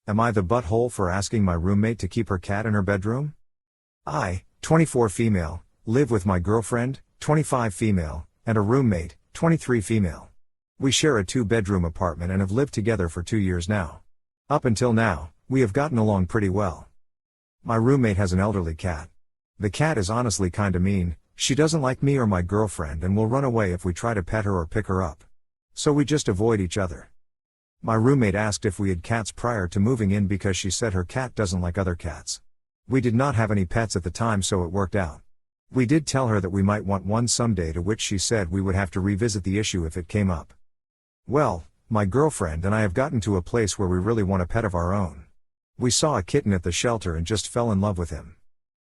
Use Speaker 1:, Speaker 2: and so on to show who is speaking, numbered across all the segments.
Speaker 1: Am I the butthole for asking my roommate to keep her cat in her bedroom? I, 24 female, live with my girlfriend, 25 female, and a roommate, 23 female. We share a 2-bedroom apartment and have lived together for 2 years now. Up until now, we have gotten along pretty well. My roommate has an elderly cat. The cat is honestly kinda mean. She doesn't like me or my girlfriend and will run away if we try to pet her or pick her up. So we just avoid each other. My roommate asked if we had cats prior to moving in because she said her cat doesn't like other cats. We did not have any pets at the time, so it worked out. We did tell her that we might want one someday, to which she said we would have to revisit the issue if it came up. Well, my girlfriend and I have gotten to a place where we really want a pet of our own. We saw a kitten at the shelter and just fell in love with him.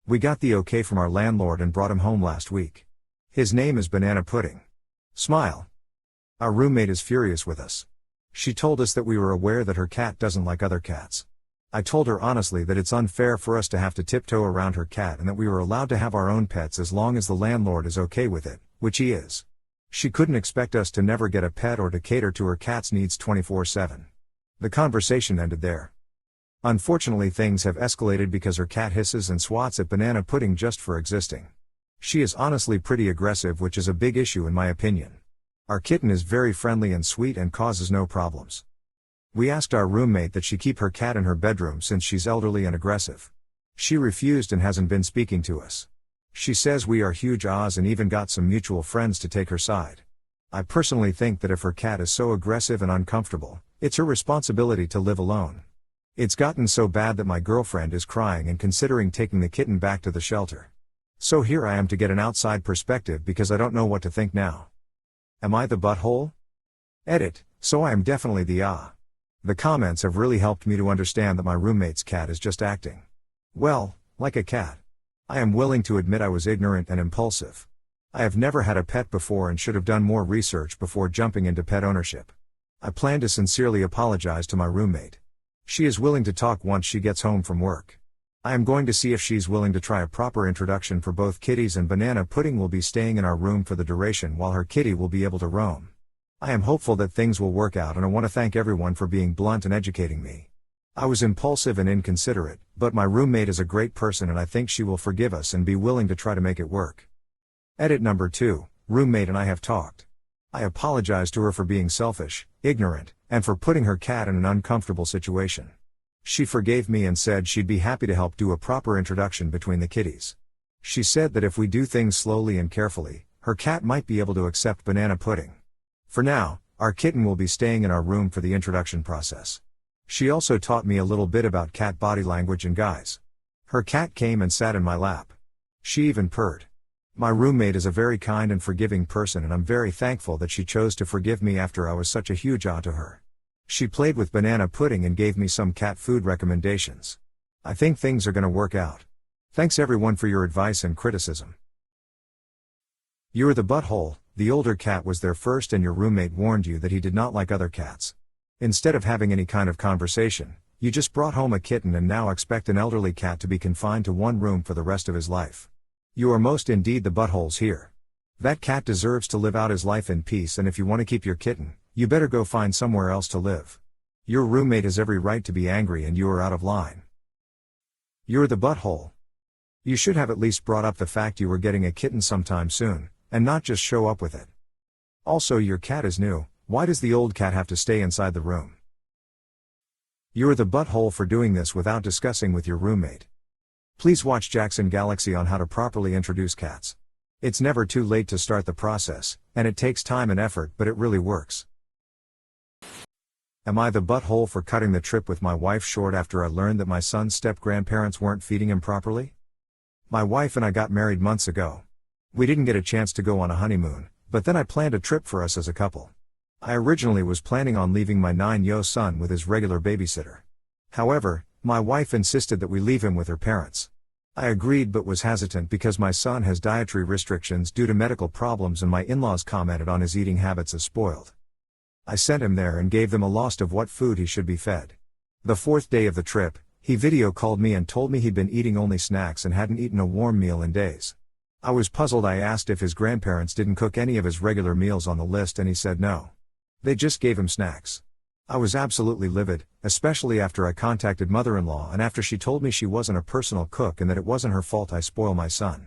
Speaker 1: We got the okay from our landlord and brought him home last week. His name is Banana Pudding. Smile. Our roommate is furious with us. She told us that we were aware that her cat doesn't like other cats. I told her honestly that it's unfair for us to have to tiptoe around her cat and that we were allowed to have our own pets as long as the landlord is okay with it, which he is. She couldn't expect us to never get a pet or to cater to her cat's needs 24/7. The conversation ended there. Unfortunately, things have escalated because her cat hisses and swats at Banana Pudding just for existing. She is honestly pretty aggressive, which is a big issue in my opinion. Our kitten is very friendly and sweet and causes no problems. We asked our roommate that she keep her cat in her bedroom since she's elderly and aggressive. She refused and hasn't been speaking to us. She says we are huge ahs and even got some mutual friends to take her side. I personally think that if her cat is so aggressive and uncomfortable, it's her responsibility to live alone. It's gotten so bad that my girlfriend is crying and considering taking the kitten back to the shelter. So here I am to get an outside perspective because I don't know what to think now. Am I the butthole? Edit, so I am definitely the ah. The comments have really helped me to understand that my roommate's cat is just acting, well, like a cat. I am willing to admit I was ignorant and impulsive. I have never had a pet before and should have done more research before jumping into pet ownership. I plan to sincerely apologize to my roommate. She is willing to talk once she gets home from work. I am going to see if she's willing to try a proper introduction for both kitties, and Banana Pudding will be staying in our room for the duration while her kitty will be able to roam. I am hopeful that things will work out, and I want to thank everyone for being blunt and educating me. I was impulsive and inconsiderate, but my roommate is a great person and I think she will forgive us and be willing to try to make it work. Edit number 2, roommate and I have talked. I apologize to her for being selfish, ignorant, and for putting her cat in an uncomfortable situation. She forgave me and said she'd be happy to help do a proper introduction between the kitties. She said that if we do things slowly and carefully, her cat might be able to accept Banana Pudding. For now, our kitten will be staying in our room for the introduction process. She also taught me a little bit about cat body language and guys. Her cat came and sat in my lap. She even purred. My roommate is a very kind and forgiving person, and I'm very thankful that she chose to forgive me after I was such a huge ah to her. She played with Banana Pudding and gave me some cat food recommendations. I think things are gonna work out. Thanks everyone for your advice and criticism. You're the butthole. The older cat was there first and your roommate warned you that he did not like other cats. Instead of having any kind of conversation, you just brought home a kitten and now expect an elderly cat to be confined to one room for the rest of his life. You are most indeed the buttholes here. That cat deserves to live out his life in peace, and if you want to keep your kitten, you better go find somewhere else to live. Your roommate has every right to be angry and you are out of line. You're the butthole. You should have at least brought up the fact you were getting a kitten sometime soon, and not just show up with it. Also, your cat is new. Why does the old cat have to stay inside the room? You're the butthole for doing this without discussing with your roommate. Please watch Jackson Galaxy on how to properly introduce cats. It's never too late to start the process, and it takes time and effort, but it really works. Am I the butthole for cutting the trip with my wife short after I learned that my son's step-grandparents weren't feeding him properly? My wife and I got married months ago. We didn't get a chance to go on a honeymoon, but then I planned a trip for us as a couple. I originally was planning on leaving my 9-year-old son with his regular babysitter. However, my wife insisted that we leave him with her parents. I agreed but was hesitant because my son has dietary restrictions due to medical problems and my in-laws commented on his eating habits as spoiled. I sent him there and gave them a list of what food he should be fed. The 4th day of the trip, he video called me and told me he'd been eating only snacks and hadn't eaten a warm meal in days. I was puzzled. I asked if his grandparents didn't cook any of his regular meals on the list and he said no. They just gave him snacks. I was absolutely livid, especially after I contacted mother-in-law and after she told me she wasn't a personal cook and that it wasn't her fault I spoil my son.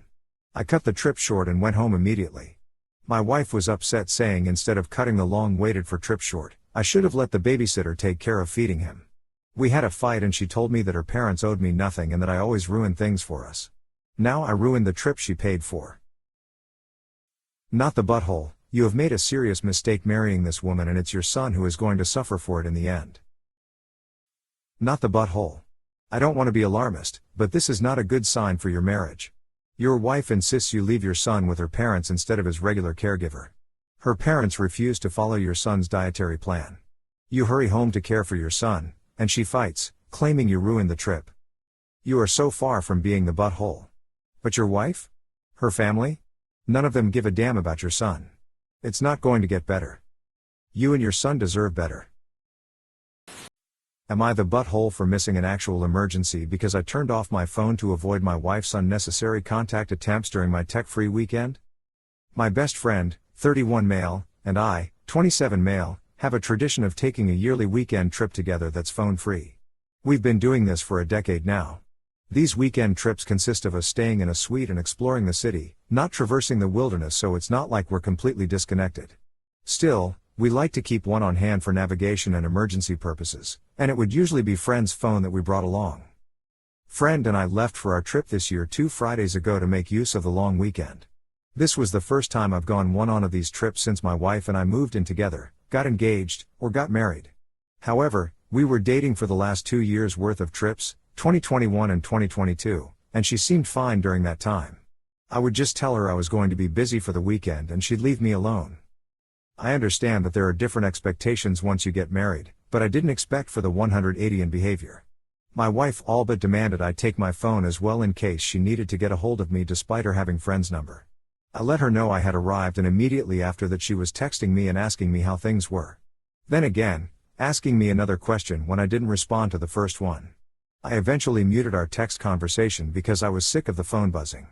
Speaker 1: I cut the trip short and went home immediately. My wife was upset, saying instead of cutting the long waited for trip short, I should have let the babysitter take care of feeding him. We had a fight and she told me that her parents owed me nothing and that I always ruined things for us. Now I ruined the trip she paid for. Not the butthole. You have made a serious mistake marrying this woman and it's your son who is going to suffer for it in the end. Not the butthole. I don't want to be alarmist, but this is not a good sign for your marriage. Your wife insists you leave your son with her parents instead of his regular caregiver. Her parents refuse to follow your son's dietary plan. You hurry home to care for your son, and she fights, claiming you ruined the trip. You are so far from being the butthole. But your wife? Her family? None of them give a damn about your son. It's not going to get better. You and your son deserve better. Am I the butthole for missing an actual emergency because I turned off my phone to avoid my wife's unnecessary contact attempts during my tech-free weekend? My best friend, 31 male, and I, 27 male, have a tradition of taking a yearly weekend trip together that's phone-free. We've been doing this for a decade now. These weekend trips consist of us staying in a suite and exploring the city, not traversing the wilderness, so it's not like we're completely disconnected. Still, we like to keep one on hand for navigation and emergency purposes, and it would usually be friend's phone that we brought along. Friend and I left for our trip this year 2 Fridays ago to make use of the long weekend. This was the first time I've gone one of these trips since my wife and I moved in together, got engaged, or got married. However, we were dating for the last 2 years worth of trips, 2021 and 2022, and she seemed fine during that time. I would just tell her I was going to be busy for the weekend and she'd leave me alone. I understand that there are different expectations once you get married, but I didn't expect for the 180 in behavior. My wife all but demanded I take my phone as well in case she needed to get a hold of me despite her having friend's number. I let her know I had arrived and immediately after that she was texting me and asking me how things were. Then again, asking me another question when I didn't respond to the first one. I eventually muted our text conversation because I was sick of the phone buzzing.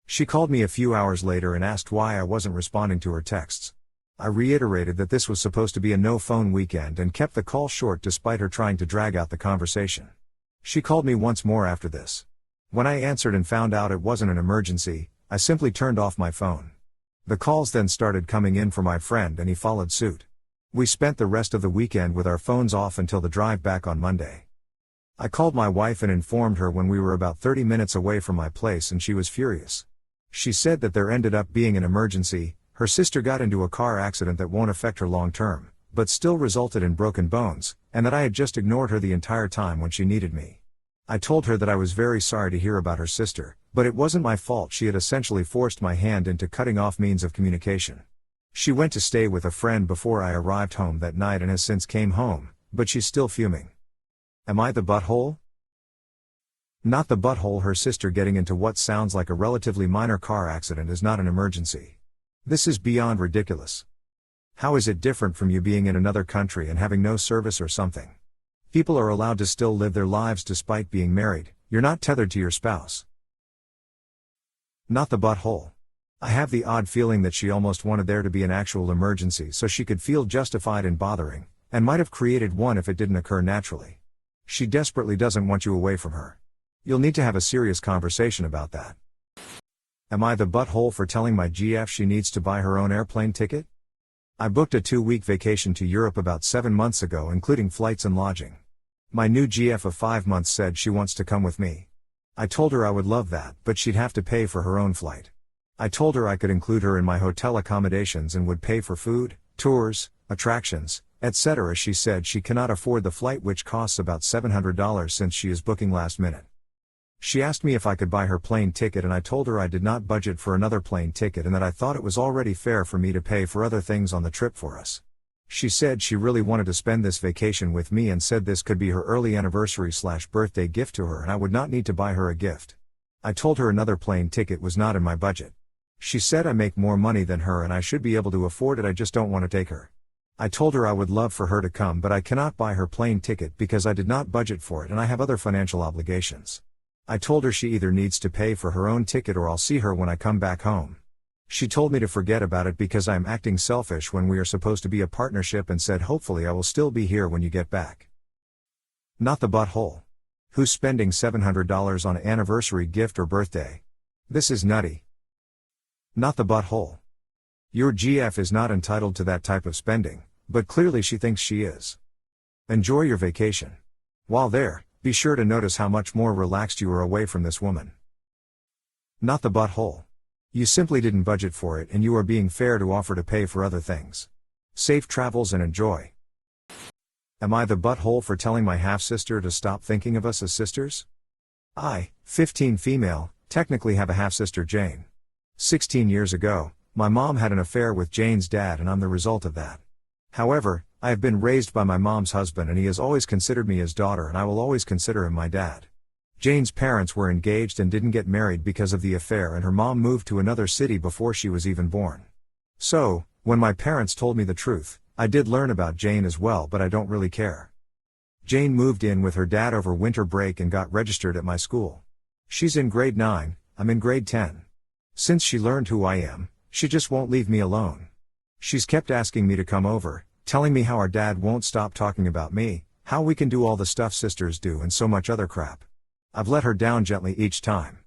Speaker 1: She called me a few hours later and asked why I wasn't responding to her texts. I reiterated that this was supposed to be a no-phone weekend and kept the call short despite her trying to drag out the conversation. She called me once more after this. When I answered and found out it wasn't an emergency, I simply turned off my phone. The calls then started coming in for my friend and he followed suit. We spent the rest of the weekend with our phones off until the drive back on Monday. I called my wife and informed her when we were about 30 minutes away from my place and she was furious. She said that there ended up being an emergency, her sister got into a car accident that won't affect her long term, but still resulted in broken bones, and that I had just ignored her the entire time when she needed me. I told her that I was very sorry to hear about her sister, but it wasn't my fault. She had essentially forced my hand into cutting off means of communication. She went to stay with a friend before I arrived home that night and has since came home, but she's still fuming. Am I the butthole? Not the butthole. Her sister getting into what sounds like a relatively minor car accident is not an emergency. This is beyond ridiculous. How is it different from you being in another country and having no service or something? People are allowed to still live their lives despite being married. You're not tethered to your spouse. Not the butthole. I have the odd feeling that she almost wanted there to be an actual emergency so she could feel justified in bothering, and might have created one if it didn't occur naturally. She desperately doesn't want you away from her. You'll need to have a serious conversation about that. Am I the butthole for telling my GF she needs to buy her own airplane ticket? I booked a 2-week vacation to Europe about 7 months ago, including flights and lodging. My new GF of 5 months said she wants to come with me. I told her I would love that, but she'd have to pay for her own flight. I told her I could include her in my hotel accommodations and would pay for food, tours, attractions, etc. She said she cannot afford the flight, which costs about $700 since she is booking last minute. She asked me if I could buy her plane ticket and I told her I did not budget for another plane ticket and that I thought it was already fair for me to pay for other things on the trip for us. She said she really wanted to spend this vacation with me and said this could be her early anniversary/birthday gift to her and I would not need to buy her a gift. I told her another plane ticket was not in my budget. She said I make more money than her and I should be able to afford it, I just don't want to take her. I told her I would love for her to come, but I cannot buy her plane ticket because I did not budget for it and I have other financial obligations. I told her she either needs to pay for her own ticket or I'll see her when I come back home. She told me to forget about it because I'm acting selfish when we are supposed to be a partnership and said hopefully I will still be here when you get back. Not the butthole. Who's spending $700 on an anniversary gift or birthday? This is nutty. Not the butthole. Your GF is not entitled to that type of spending, but clearly she thinks she is. Enjoy your vacation. While there, be sure to notice how much more relaxed you are away from this woman. Not the butthole. You simply didn't budget for it and you are being fair to offer to pay for other things. Safe travels and enjoy. Am I the butthole for telling my half-sister to stop thinking of us as sisters? I, 15 female, technically have a half-sister Jane. 16 years ago, my mom had an affair with Jane's dad and I'm the result of that. However, I have been raised by my mom's husband and he has always considered me his daughter and I will always consider him my dad. Jane's parents were engaged and didn't get married because of the affair and her mom moved to another city before she was even born. So, when my parents told me the truth, I did learn about Jane as well, but I don't really care. Jane moved in with her dad over winter break and got registered at my school. She's in grade 9, I'm in grade 10. Since she learned who I am, she just won't leave me alone. She's kept asking me to come over, telling me how our dad won't stop talking about me, how we can do all the stuff sisters do and so much other crap. I've let her down gently each time.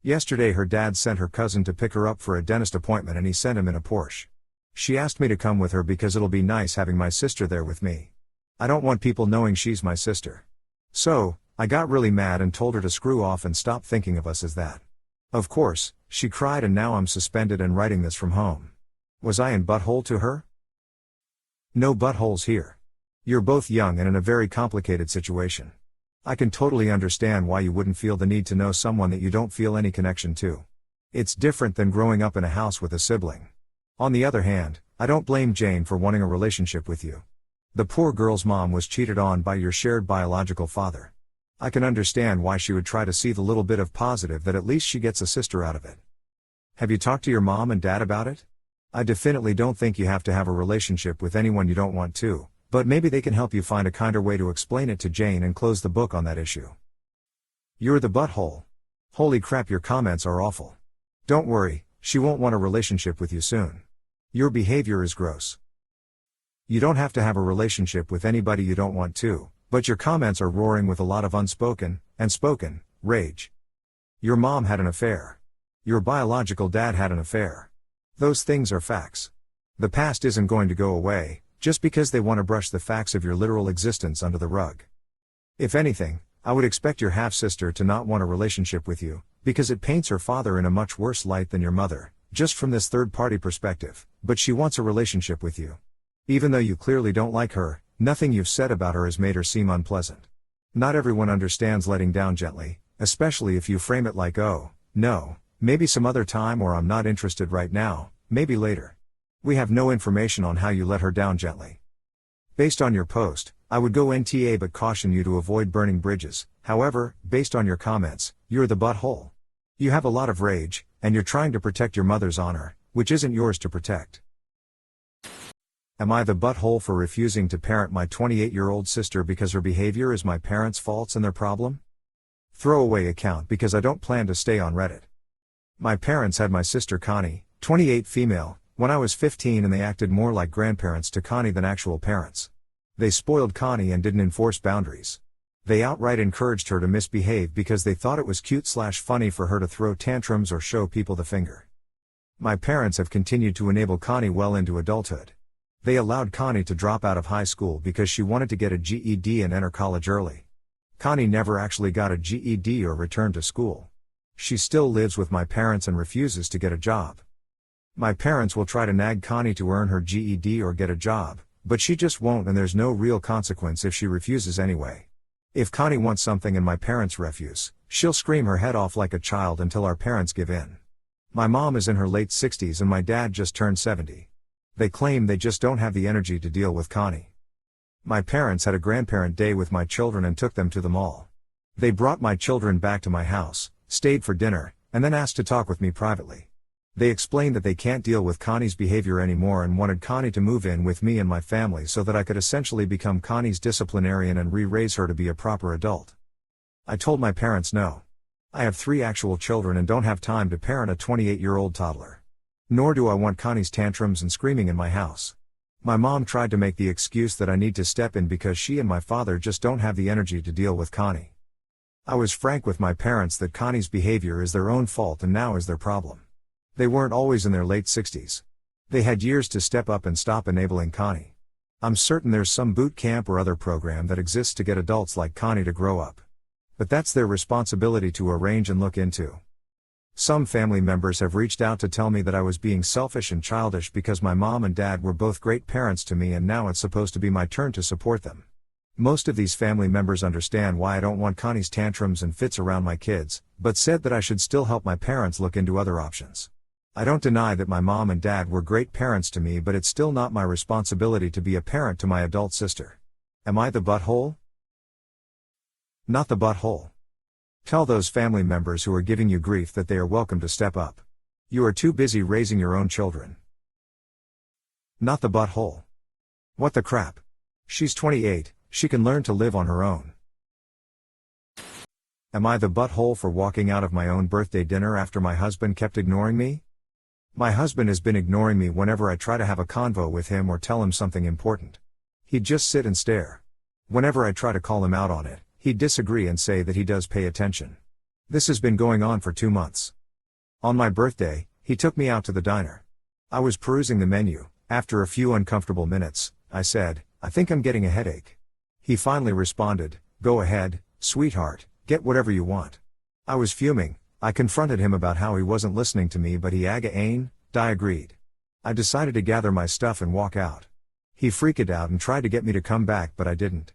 Speaker 1: Yesterday her dad sent her cousin to pick her up for a dentist appointment and he sent him in a Porsche. She asked me to come with her because it'll be nice having my sister there with me. I don't want people knowing she's my sister. So, I got really mad and told her to screw off and stop thinking of us as that. Of course, she cried and now I'm suspended and writing this from home. Was I in butthole to her? No buttholes here. You're both young and in a very complicated situation. I can totally understand why you wouldn't feel the need to know someone that you don't feel any connection to. It's different than growing up in a house with a sibling. On the other hand, I don't blame Jane for wanting a relationship with you. The poor girl's mom was cheated on by your shared biological father. I can understand why she would try to see the little bit of positive that at least she gets a sister out of it. Have you talked to your mom and dad about it? I definitely don't think you have to have a relationship with anyone you don't want to, but maybe they can help you find a kinder way to explain it to Jane and close the book on that issue. You're the butthole. Holy crap, your comments are awful. Don't worry, she won't want a relationship with you soon. Your behavior is gross. You don't have to have a relationship with anybody you don't want to, but your comments are roaring with a lot of unspoken, and spoken, rage. Your mom had an affair. Your biological dad had an affair. Those things are facts. The past isn't going to go away, just because they want to brush the facts of your literal existence under the rug. If anything, I would expect your half-sister to not want a relationship with you, because it paints her father in a much worse light than your mother, just from this third-party perspective, but she wants a relationship with you. Even though you clearly don't like her, nothing you've said about her has made her seem unpleasant. Not everyone understands letting down gently, especially if you frame it like, oh, no, maybe some other time, or I'm not interested right now, maybe later. We have no information on how you let her down gently. Based on your post, I would go NTA but caution you to avoid burning bridges. However, based on your comments, you're the butthole. You have a lot of rage, and you're trying to protect your mother's honor, which isn't yours to protect. Am I the butthole for refusing to parent my 28-year-old sister because her behavior is my parents' faults and their problem? Throwaway account because I don't plan to stay on Reddit. My parents had my sister Connie, 28 female, when I was 15 and they acted more like grandparents to Connie than actual parents. They spoiled Connie and didn't enforce boundaries. They outright encouraged her to misbehave because they thought it was cute/funny for her to throw tantrums or show people the finger. My parents have continued to enable Connie well into adulthood. They allowed Connie to drop out of high school because she wanted to get a GED and enter college early. Connie never actually got a GED or returned to school. She still lives with my parents and refuses to get a job. My parents will try to nag Connie to earn her GED or get a job, but she just won't, and there's no real consequence if she refuses anyway. If Connie wants something and my parents refuse, she'll scream her head off like a child until our parents give in. My mom is in her late 60s and my dad just turned 70. They claim they just don't have the energy to deal with Connie. My parents had a grandparent day with my children and took them to the mall. They brought my children back to my house, stayed for dinner, and then asked to talk with me privately. They explained that they can't deal with Connie's behavior anymore and wanted Connie to move in with me and my family so that I could essentially become Connie's disciplinarian and re-raise her to be a proper adult. I told my parents no. I have 3 actual children and don't have time to parent a 28-year-old toddler. Nor do I want Connie's tantrums and screaming in my house. My mom tried to make the excuse that I need to step in because she and my father just don't have the energy to deal with Connie. I was frank with my parents that Connie's behavior is their own fault and now is their problem. They weren't always in their late 60s. They had years to step up and stop enabling Connie. I'm certain there's some boot camp or other program that exists to get adults like Connie to grow up. But that's their responsibility to arrange and look into. Some family members have reached out to tell me that I was being selfish and childish because my mom and dad were both great parents to me and now it's supposed to be my turn to support them. Most of these family members understand why I don't want Connie's tantrums and fits around my kids, but said that I should still help my parents look into other options. I don't deny that my mom and dad were great parents to me, but it's still not my responsibility to be a parent to my adult sister. Am I the butthole? Not the butthole. Tell those family members who are giving you grief that they are welcome to step up. You are too busy raising your own children. Not the butthole. What the crap? She's 28, she can learn to live on her own. Am I the butthole for walking out of my own birthday dinner after my husband kept ignoring me? My husband has been ignoring me whenever I try to have a convo with him or tell him something important. He'd just sit and stare. Whenever I try to call him out on it, he'd disagree and say that he does pay attention. This has been going on for 2 months. On my birthday, he took me out to the diner. I was perusing the menu. After a few uncomfortable minutes, I said, "I think I'm getting a headache." He finally responded, "Go ahead, sweetheart, get whatever you want." I was fuming. I confronted him about how he wasn't listening to me, but he agreed. I decided to gather my stuff and walk out. He freaked out and tried to get me to come back, but I didn't.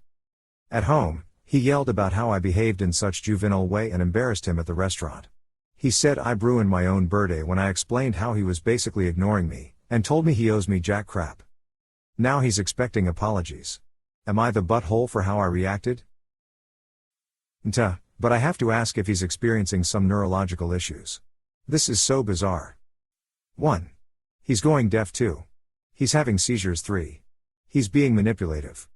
Speaker 1: At home, he yelled about how I behaved in such juvenile way and embarrassed him at the restaurant. He said I ruined my own birthday when I explained how he was basically ignoring me, and told me he owes me jack crap. Now he's expecting apologies. Am I the butthole for how I reacted? But I have to ask if he's experiencing some neurological issues. This is so bizarre. 1. He's going deaf 2. He's having seizures 3. He's being manipulative.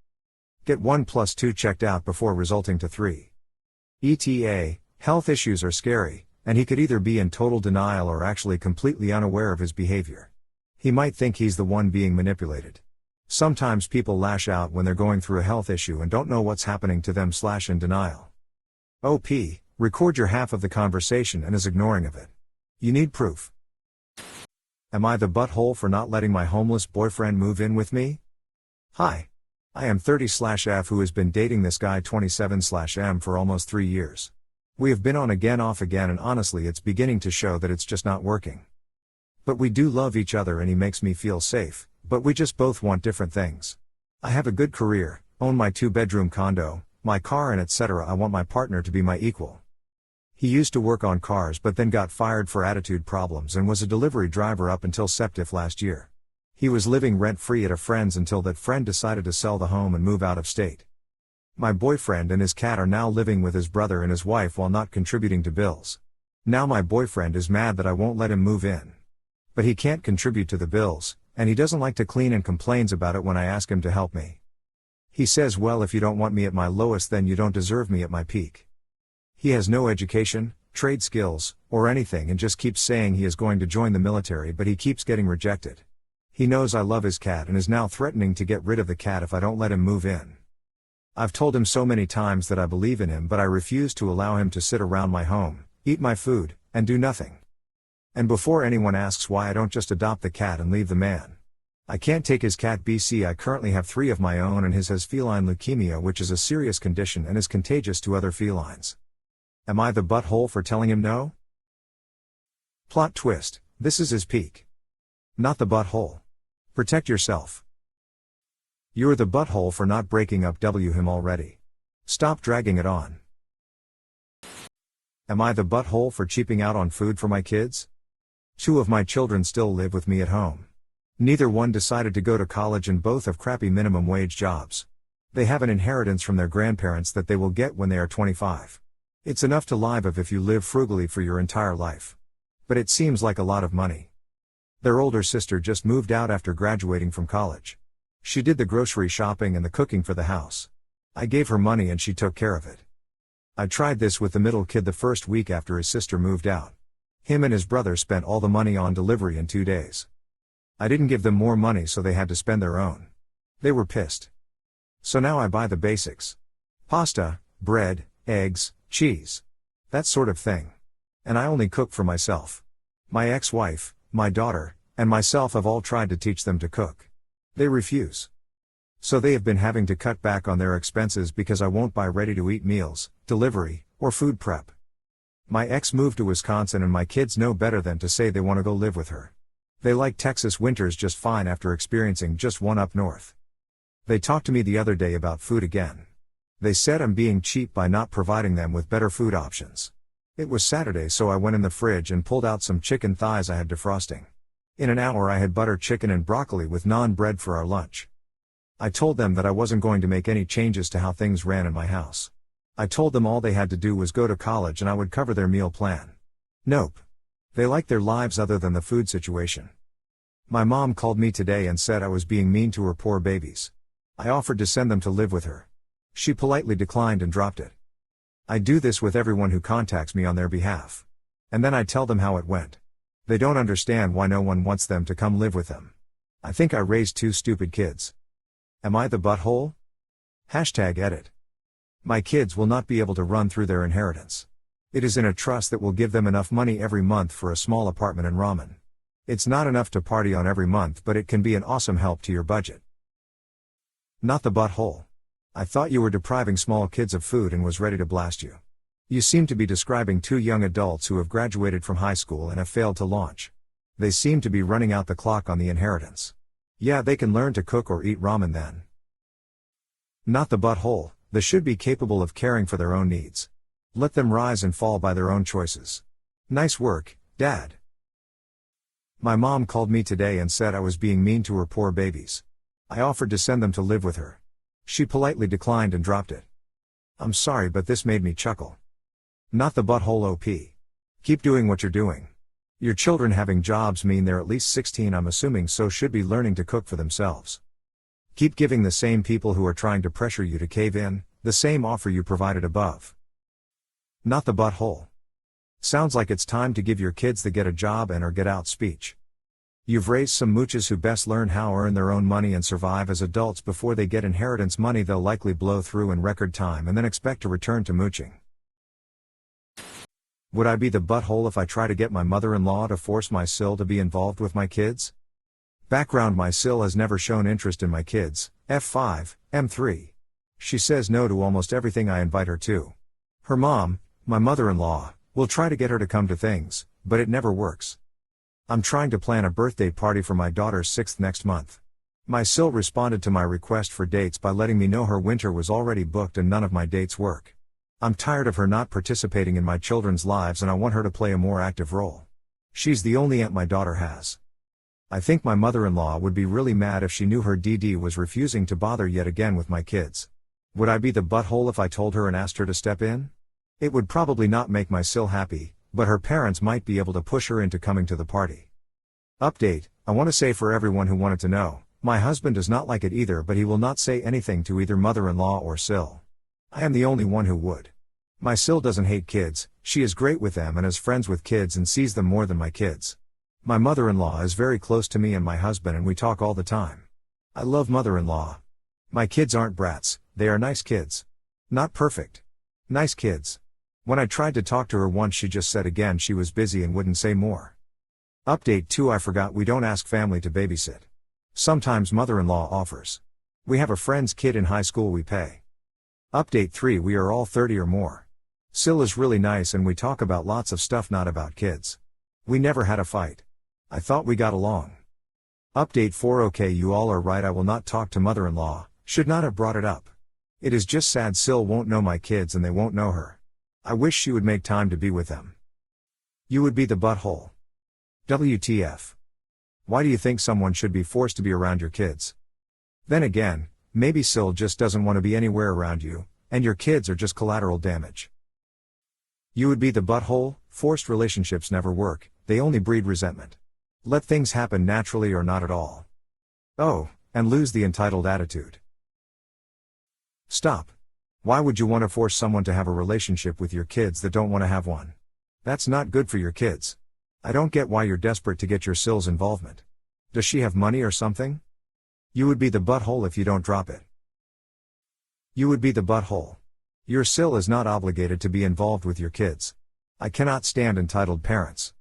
Speaker 1: Get 1 plus 2 checked out before resulting to 3. ETA, health issues are scary, and he could either be in total denial or actually completely unaware of his behavior. He might think he's the one being manipulated. Sometimes people lash out when they're going through a health issue and don't know what's happening to them / in denial. OP, record your half of the conversation and is ignoring of it. You need proof. Am I the butthole for not letting my homeless boyfriend move in with me? Hi. I am 30/F who has been dating this guy 27/M for almost 3 years. We have been on again off again and honestly it's beginning to show that it's just not working. But we do love each other and he makes me feel safe, but we just both want different things. I have a good career, own my 2-bedroom condo, my car and etc. I want my partner to be my equal. He used to work on cars but then got fired for attitude problems and was a delivery driver up until September last year. He was living rent-free at a friend's until that friend decided to sell the home and move out of state. My boyfriend and his cat are now living with his brother and his wife while not contributing to bills. Now my boyfriend is mad that I won't let him move in. But he can't contribute to the bills, and he doesn't like to clean and complains about it when I ask him to help me. He says, well, if you don't want me at my lowest then you don't deserve me at my peak. He has no education, trade skills, or anything and just keeps saying he is going to join the military but he keeps getting rejected. He knows I love his cat and is now threatening to get rid of the cat if I don't let him move in. I've told him so many times that I believe in him but I refuse to allow him to sit around my home, eat my food, and do nothing. And before anyone asks why I don't just adopt the cat and leave the man. I can't take his cat BC. I currently have 3 of my own and his has feline leukemia, which is a serious condition and is contagious to other felines. Am I the butthole for telling him no? Plot twist, this is his peak. Not the butthole. Protect yourself. You're the butthole for not breaking up him already. Stop dragging it on. Am I the butthole for cheaping out on food for my kids? 2 of my children still live with me at home. Neither one decided to go to college and both have crappy minimum wage jobs. They have an inheritance from their grandparents that they will get when they are 25. It's enough to live off if you live frugally for your entire life. But it seems like a lot of money. Their older sister just moved out after graduating from college. She did the grocery shopping and the cooking for the house. I gave her money and she took care of it. I tried this with the middle kid the first week after his sister moved out. Him and his brother spent all the money on delivery in 2 days. I didn't give them more money, so they had to spend their own. They were pissed. So now I buy the basics. Pasta, bread, eggs, cheese. That sort of thing. And I only cook for myself. My ex-wife, my daughter, and myself have all tried to teach them to cook. They refuse. So they have been having to cut back on their expenses because I won't buy ready-to-eat meals, delivery, or food prep. My ex moved to Wisconsin and my kids know better than to say they want to go live with her. They like Texas winters just fine after experiencing just one up north. They talked to me the other day about food again. They said I'm being cheap by not providing them with better food options. It was Saturday, so I went in the fridge and pulled out some chicken thighs I had defrosting. In an hour I had butter chicken and broccoli with naan bread for our lunch. I told them that I wasn't going to make any changes to how things ran in my house. I told them all they had to do was go to college and I would cover their meal plan. Nope. They like their lives other than the food situation. My mom called me today and said I was being mean to her poor babies. I offered to send them to live with her. She politely declined and dropped it. I do this with everyone who contacts me on their behalf. And then I tell them how it went. They don't understand why no one wants them to come live with them. I think I raised 2 stupid kids. Am I the butthole? #edit. My kids will not be able to run through their inheritance. It is in a trust that will give them enough money every month for a small apartment and ramen. It's not enough to party on every month, but it can be an awesome help to your budget. Not the butthole. I thought you were depriving small kids of food and was ready to blast you. You seem to be describing 2 young adults who have graduated from high school and have failed to launch. They seem to be running out the clock on the inheritance. Yeah, they can learn to cook or eat ramen then. Not the butthole. They should be capable of caring for their own needs. Let them rise and fall by their own choices. Nice work, Dad. My mom called me today and said I was being mean to her poor babies. I offered to send them to live with her. She politely declined and dropped it. I'm sorry, but this made me chuckle. Not the butthole OP. Keep doing what you're doing. Your children having jobs mean they're at least 16, I'm assuming, so should be learning to cook for themselves. Keep giving the same people who are trying to pressure you to cave in the same offer you provided above. Not the butthole. Sounds like it's time to give your kids the get a job and or get out speech. You've raised some mooches who best learn how to earn their own money and survive as adults before they get inheritance money they'll likely blow through in record time and then expect to return to mooching. Would I be the butthole if I try to get my mother-in-law to force my Sil to be involved with my kids? Background: my Sil has never shown interest in my kids. F5, M3. She says no to almost everything I invite her to. Her mom, my mother-in-law, will try to get her to come to things, but it never works. I'm trying to plan a birthday party for my daughter's 6th next month. My Sil responded to my request for dates by letting me know her winter was already booked and none of my dates work. I'm tired of her not participating in my children's lives and I want her to play a more active role. She's the only aunt my daughter has. I think my mother-in-law would be really mad if she knew her DD was refusing to bother yet again with my kids. Would I be the butthole if I told her and asked her to step in? It would probably not make my Sil happy, but her parents might be able to push her into coming to the party. Update: I want to say for everyone who wanted to know, my husband does not like it either, but he will not say anything to either mother-in-law or Sil. I am the only one who would. My Sil doesn't hate kids, she is great with them and is friends with kids and sees them more than my kids. My mother-in-law is very close to me and my husband and we talk all the time. I love mother-in-law. My kids aren't brats, they are nice kids. Not perfect. Nice kids. When I tried to talk to her once, she just said again she was busy and wouldn't say more. Update 2: I forgot we don't ask family to babysit. Sometimes mother-in-law offers. We have a friend's kid in high school we pay. Update 3: we are all 30 or more. Sil is really nice and we talk about lots of stuff, not about kids. We never had a fight. I thought we got along. Update 4: okay, you all are right, I will not talk to mother-in-law, should not have brought it up. It is just sad Sil won't know my kids and they won't know her. I wish she would make time to be with them. You would be the butthole. WTF. Why do you think someone should be forced to be around your kids? Then again, maybe Sil just doesn't want to be anywhere around you, and your kids are just collateral damage. You would be the butthole. Forced relationships never work, they only breed resentment. Let things happen naturally or not at all. Oh, and lose the entitled attitude. Stop. Why would you want to force someone to have a relationship with your kids that don't want to have one? That's not good for your kids. I don't get why you're desperate to get your SIL's involvement. Does she have money or something? You would be the butthole if you don't drop it. You would be the butthole. Your SIL is not obligated to be involved with your kids. I cannot stand entitled parents.